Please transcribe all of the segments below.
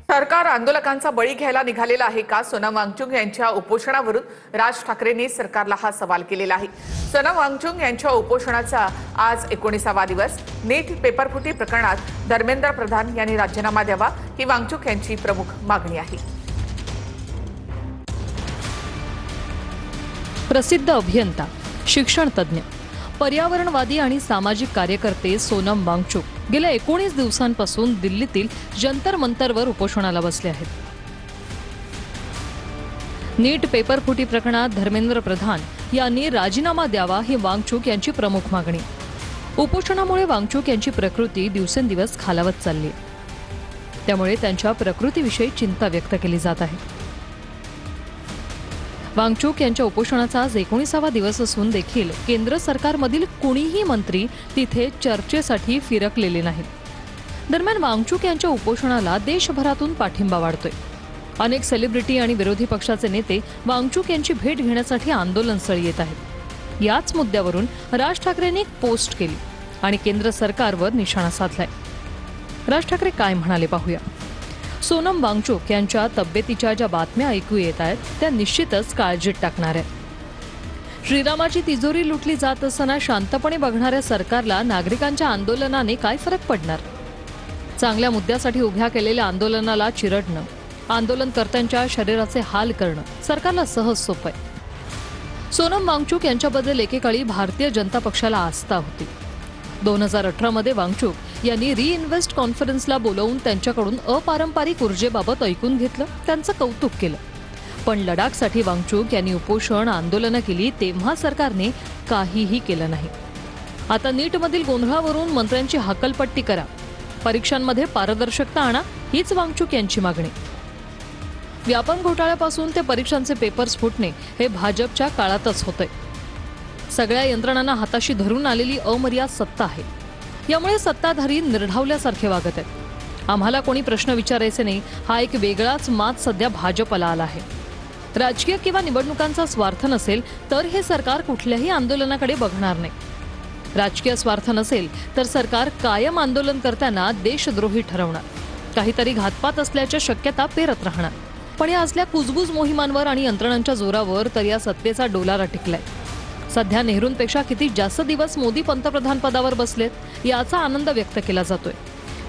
सरकार आंदोलकांचा बळी घ्यायला निघालेला आहे का? सोनम वांगचुक यांच्या उपोषणावरून राज ठाकरेंनी सरकारला हा सवाल केलेला आहे। सोनम वांगचुक यांच्या उपोषणाचा आज 19वा दिवस। नीट पेपरफुटी प्रकरणात धर्मेंद्र प्रधान यांनी राजीनामा द्यावा ही वांगचुक यांची प्रमुख मागणी आहे। प्रसिद्ध अभियंता, शिक्षण तज्ञ, पर्यावरणवादी आणि सामाजिक कार्यकर्ते सोनम वांगचुक गेल्या 19 दिवसांपासून दिल्लीतील जंतर मंतरवर उपोषणाला बसले आहेत। नीट पेपरफुटी प्रकरणात धर्मेंद्र प्रधान यांनी राजीनामा द्यावा ही वांगचुक यांची प्रमुख मागणी। उपोषणामुळे वांगचुक यांची प्रकृती दिवसेंदिवस खालावत चालली आहे, त्यामुळे त्यांच्या प्रकृतीविषयी चिंता व्यक्त केली जात आहे। वांगचुक यांच्या उपोषणाचा आज 19वा दिवस असून देखील केंद्र सरकारमधील कुणीही मंत्री तिथे चर्चेसाठी फिरकलेले नाहीत। दरम्यान वांगचुक यांच्या उपोषणाला देशभरातून पाठिंबा वाढतोय। अनेक सेलिब्रिटी आणि विरोधी पक्षाचे नेते वांगचुक यांची भेट घेण्यासाठी आंदोलनस्थळी येत आहेत। याच मुद्द्यावरून राज ठाकरेंनी एक पोस्ट केली आणि केंद्र सरकारवर निशाणा साधलाय। राज ठाकरे काय म्हणाले पाहूया। सोनम वांगचुक यांच्या तब्येतीच्या ज्या बातम्या ऐकू येत आहेत त्या निश्चितच काळजीत टाकणार आहेत। श्रीरामाची तिजोरी लुटली जात असताना शांतपणे बघणाऱ्या सरकारला नागरिकांच्या आंदोलनाने काय फरक पडणार? चांगल्या मुद्द्यासाठी उभ्या केलेल्या आंदोलनाला चिरडणं, आंदोलनकर्त्यांच्या शरीराचे हाल करणं सरकारला सहज सोपं आहे। सोनम वांगचुक यांच्याबद्दल एकेकाळी भारतीय जनता पक्षाला आस्था होती। 2018 मध्ये वांगचुक यांनी रिइन्व्हेस्ट कॉन्फरन्सला बोलावून त्यांच्याकडून अपारंपरिक ऊर्जेबाबत ऐकून घेतलं, त्यांचं कौतुक केलं। पण लडाखसाठी वांगचुक यांनी उपोषण आंदोलनं केली तेव्हा सरकारने काहीही केलं नाही। आता नीटमधील गोंधळावरून मंत्र्यांची हकलपट्टी करा, परीक्षांमध्ये पारदर्शकता आणा हीच वांगचुक यांची मागणी। व्यापम घोटाळ्यापासून ते परीक्षांचे पेपर्स फुटणे हे भाजपच्या काळातच होतंय। सगळ्या यंत्रणांना हाताशी धरून आलेली अमर्याद सत्ता आहे, यामुळे सत्ताधारी निर्ढावल्यासारखे वागत आहेत। आम्हाला कोणी प्रश्न विचारायचे नाही हा एक वेगळाच मात सध्या भाजपला आला आहे। राजकीय किंवा निवडणुकांचा स्वार्थ नसेल तर हे सरकार कुठल्याही आंदोलनाकडे बघणार नाही। राजकीय स्वार्थ नसेल तर सरकार कायम आंदोलनकर्त्यांना देशद्रोही ठरवणार, काहीतरी घातपात असल्याच्या शक्यता पेरत राहणार। पण या असल्या कुजबूज मोहिमांवर आणि यंत्रणांच्या जोरावर तर या सत्तेचा डोलारा टिकलाय। सध्या नेहरूंपेक्षा किती जास्त दिवस मोदी पंतप्रधान पदावर बसलेत याचा आनंद व्यक्त केला जातोय।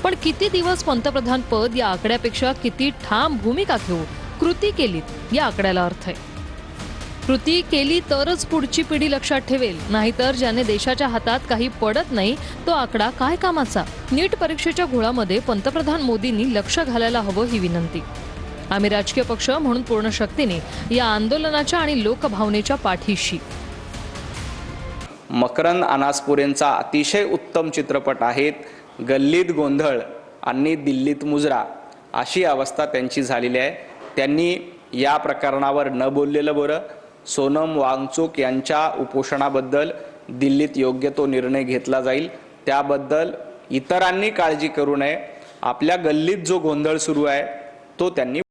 पण किती दिवस पंतप्रधान पद या आकड्यापेक्षा किती ठाम भूमिका घेऊ कृती केलीत या आकड्याला अर्थ आहे। कृती केली तरच पुढची पिढी लक्षात ठेवेल, नाहीतर ज्याने देशाच्या हातात काही पडत नाही तो आकडा काय कामाचा। नीट परीक्षेच्या घोळामध्ये पंतप्रधान मोदींनी लक्ष घालायला हवं ही विनंती। आम्ही राजकीय पक्ष म्हणून पूर्ण शक्तीने या आंदोलनाच्या आणि लोकभावनेच्या पाठीशी। मकरंद अनासपुरेंचा अतिशय उत्तम चित्रपट आहेत गल्लीत गोंधळ आणि दिल्लीत मुजरा, अशी अवस्था त्यांची झालेली आहे। त्यांनी या प्रकरणावर न बोललेलं बरं। सोनम वांगचुक यांच्या उपोषणाबद्दल दिल्लीत योग्य तो निर्णय घेतला जाईल, त्याबद्दल इतरांनी काळजी करू नये। आपल्या गल्लीत जो गोंधळ सुरू आहे तो त्यांनी